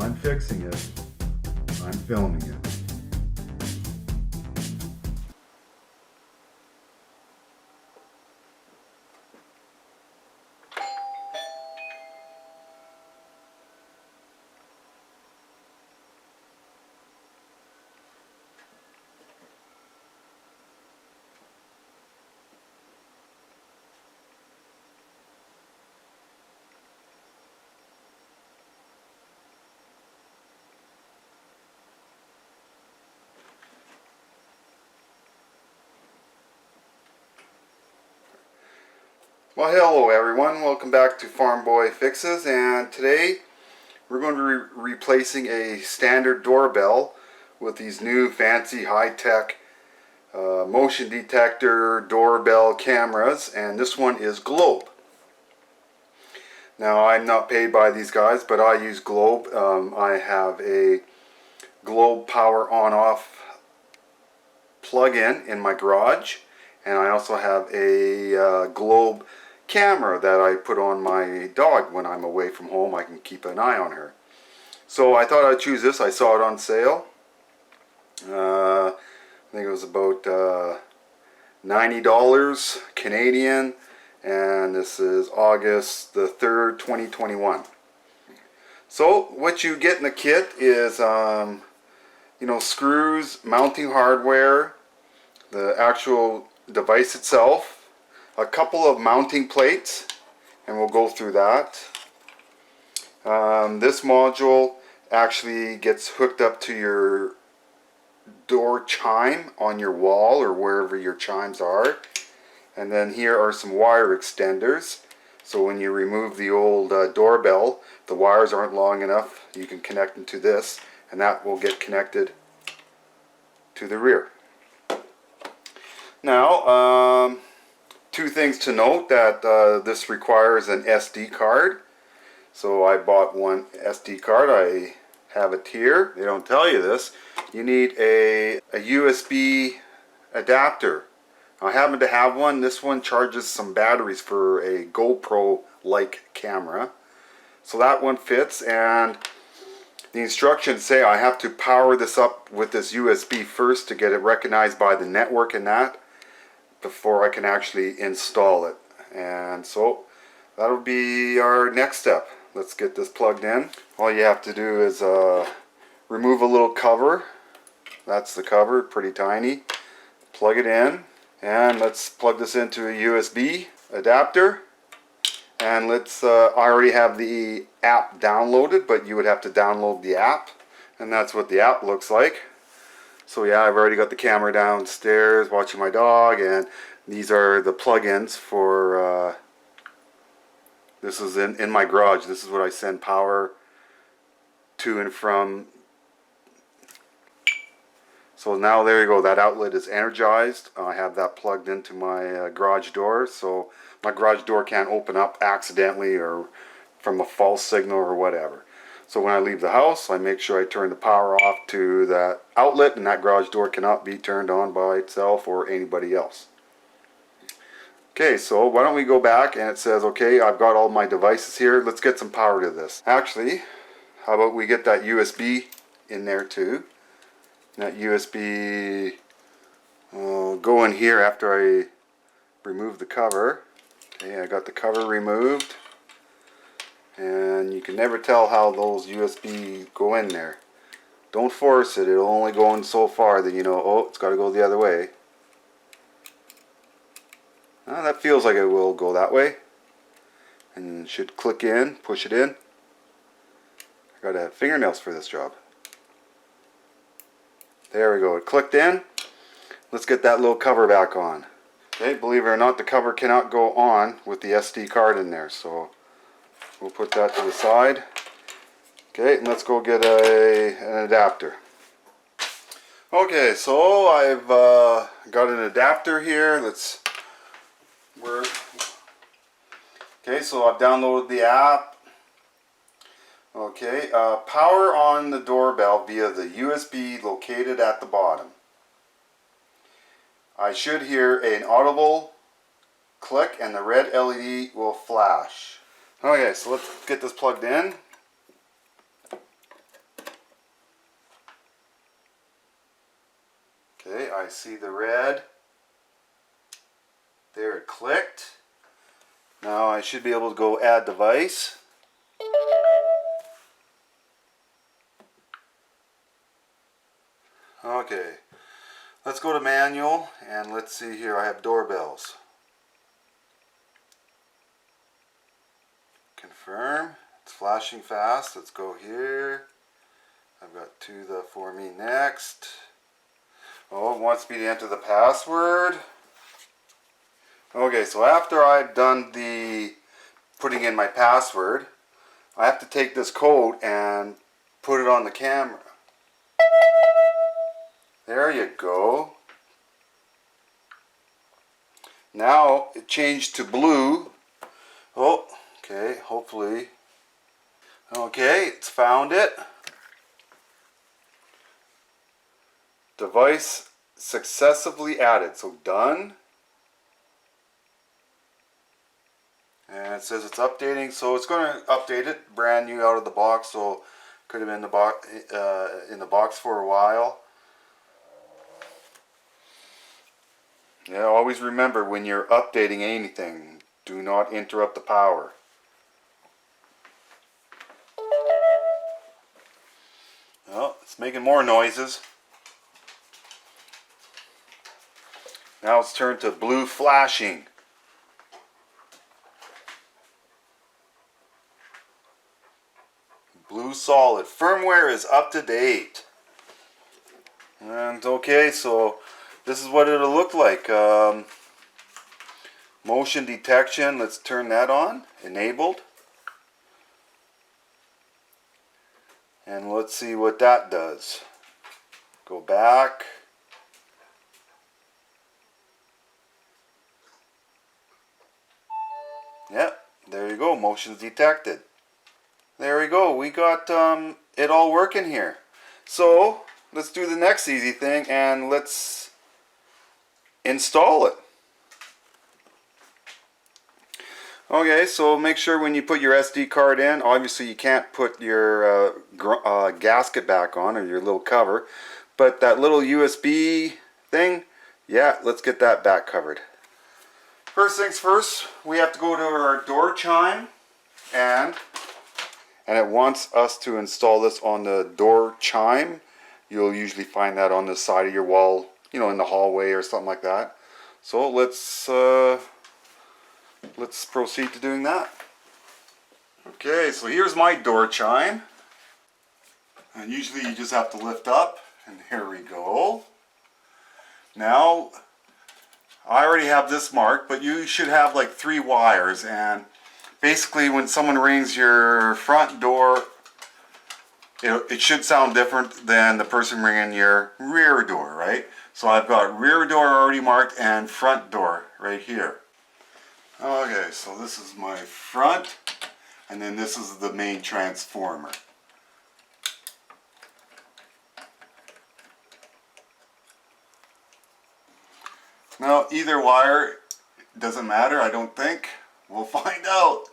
I'm fixing it. I'm filming it. Well, hello everyone. Welcome back to Farm Boy Fixes, and today we're going to be replacing a standard doorbell with these new fancy high-tech motion detector doorbell cameras, and this one is Globe. Now, I'm not paid by these guys, but I use Globe. I have a Globe power on-off plug-in in my garage, and I also have a Globe camera that I put on my dog when I'm away from home. I can keep an eye on her. So I thought I'd choose this. I saw it on sale. I think it was about $90 Canadian, and this is August the 3rd, 2021. So what you get in the kit is screws, mounting hardware, the actual device itself, a couple of mounting plates, and we'll go through that. This module actually gets hooked up to your door chime on your wall or wherever your chimes are. And then here are some wire extenders. So when you remove the old doorbell, the wires aren't long enough, you can connect them to this, and that will get connected to the rear. Now, two things to note: that this requires an SD card. So I bought one SD card. I have it here. They don't tell you this. You need a USB adapter. I happen to have one. This one charges some batteries for a GoPro-like camera. So that one fits, and the instructions say I have to power this up with this USB first to get it recognized by the network and that, before I can actually install it. And so that'll be our next step. Let's get this plugged in. All you have to do is remove a little cover. That's the cover, pretty tiny. Plug it in, and let's plug this into a USB adapter. And let's, I already have the app downloaded, but you would have to download the app, and that's what the app looks like. So yeah, I've already got the camera downstairs watching my dog, and these are the plugins for, this is in my garage. This is what I send power to and from. So now there you go, that outlet is energized. I have that plugged into my garage door, so my garage door can't open up accidentally or from a false signal or whatever. So when I leave the house, I make sure I turn the power off to that outlet, and that garage door cannot be turned on by itself or anybody else. Okay, so why don't we go back, and it says, okay, I've got all my devices here. Let's get some power to this. Actually, how about we get that USB in there too. That USB will go in here after I remove the cover. Okay, I got the cover removed. And you can never tell how those USB go in there. Don't force it. It'll only go in so far that you know, oh, it's got to go the other way. That feels like it will go that way. And it should click in, push it in. I got to have fingernails for this job. There we go. It clicked in. Let's get that little cover back on. Okay, believe it or not, the cover cannot go on with the SD card in there. So we'll put that to the side. Okay, and let's go get an adapter. Okay, so I've got an adapter here. Let's work. Okay, so I've downloaded the app. Okay, power on the doorbell via the USB located at the bottom. I should hear an audible click and the red LED will flash. Okay, so let's get this plugged in. Okay, I see the red. There, it clicked. Now I should be able to go add device. Okay, let's go to manual and let's see here. I have doorbells. Confirm. It's flashing fast. Let's go here. I've got two for me next. Oh, it wants me to enter the password. Okay, so after I've done the putting in my password, I have to take this code and put it on the camera. There you go. Now it changed to blue. Oh, okay, hopefully. Okay, it's found it. Device successfully added. So done. And it says it's updating, so it's going to update it brand new out of the box. So could have been in the box for a while. Yeah, always remember when you're updating anything, do not interrupt the power. Oh, it's making more noises. Now it's turned to blue flashing. Blue solid. Firmware is up to date. And okay, so this is what it'll look like. Motion detection, let's turn that on. Enabled. And let's see what that does. Go back. Yep, there you go. Motion's detected. There we go. We got it all working here. So let's do the next easy thing and let's install it. Okay, so make sure when you put your SD card in, obviously you can't put your gasket back on or your little cover, but that little USB thing, yeah, let's get that back covered. First things first, we have to go to our door chime, and it wants us to install this on the door chime. You'll usually find that on the side of your wall, you know, in the hallway or something like that. So let's proceed to doing that. Okay, so here's my door chime. And usually you just have to lift up, and here we go. Now, I already have this marked, but you should have like 3 wires, and basically when someone rings your front door, it should sound different than the person ringing your rear door, right? So I've got rear door already marked and front door right here. Okay, so this is my front, and then this is the main transformer. Now, either wire doesn't matter, I don't think. We'll find out.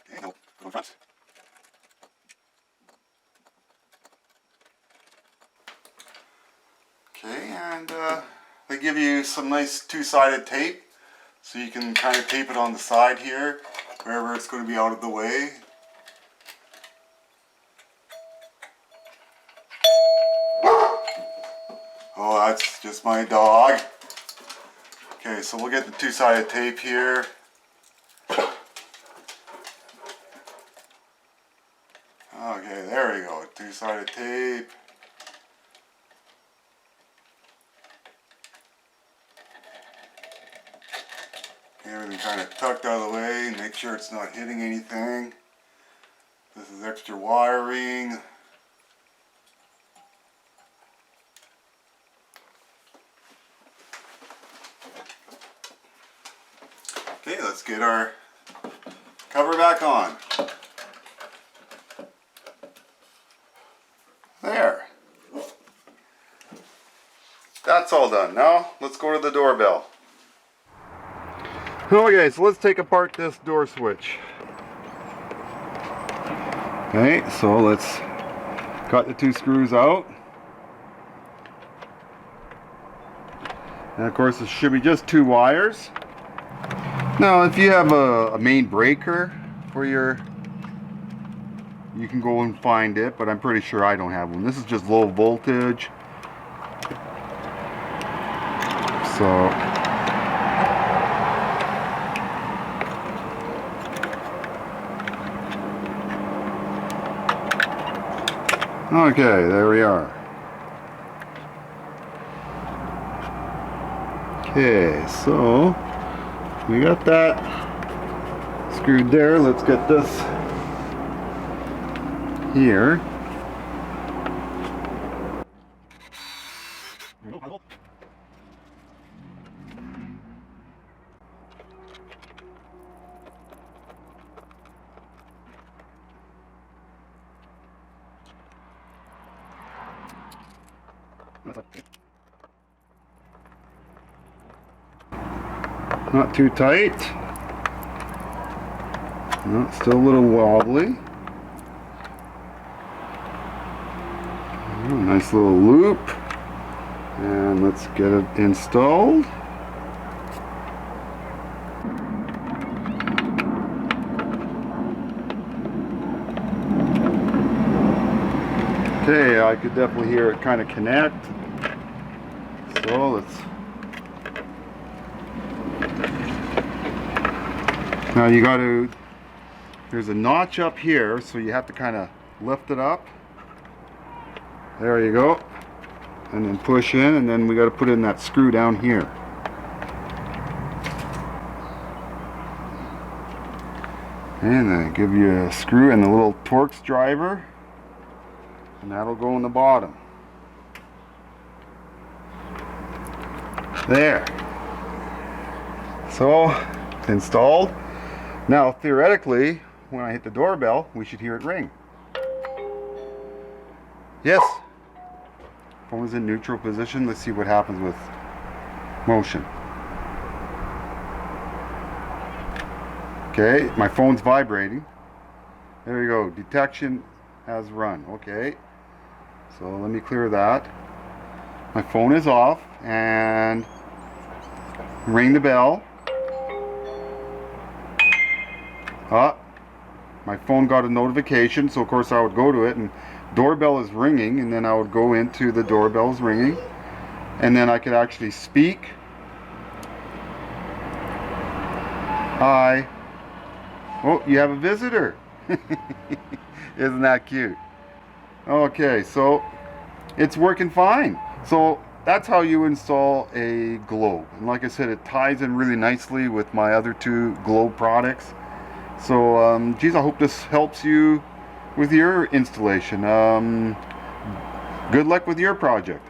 Okay, no, go in front. Okay, and they give you some nice 2-sided tape, so you can kind of tape it on the side here, wherever it's going to be out of the way. Oh, that's just my dog. Okay, so we'll get the 2-sided tape here. Okay, there we go, 2-sided tape. Everything kind of tucked out of the way, make sure it's not hitting anything. This is extra wiring. Okay, let's get our cover back on. There. That's all done. Now, let's go to the doorbell. Okay, so let's take apart this door switch. Okay, so let's Cut the 2 screws out. And of course, it should be just 2 wires. Now, if you have a main breaker for your, you can go and find it, but I'm pretty sure I don't have one. This is just low voltage. So, okay, there we are. Okay, so we got that screwed there. Let's get this here. Not too tight. No, still a little wobbly. Nice little loop. And let's get it installed. Okay, I could definitely hear it kind of connect. So let's. Now you got to. There's a notch up here, so you have to kind of lift it up. There you go. And then push in, and then we got to put in that screw down here. And then give you a screw and the little Torx driver, and that'll go in the bottom. There. So it's installed. Now theoretically, when I hit the doorbell, we should hear it ring. Yes. Phone is in neutral position. Let's see what happens with motion. Okay, my phone's vibrating. There you go. Detection has run. Okay. So let me clear that. My phone is off, and ring the bell. My phone got a notification, so of course I would go to it, and doorbell is ringing, and then I would go into the doorbell's ringing, and then I could actually speak. Hi. Oh, you have a visitor. Isn't that cute? Okay, so it's working fine. So that's how you install a globe. And like I said, it ties in really nicely with my other 2 globe products. So, geez, I hope this helps you with your installation. Good luck with your project.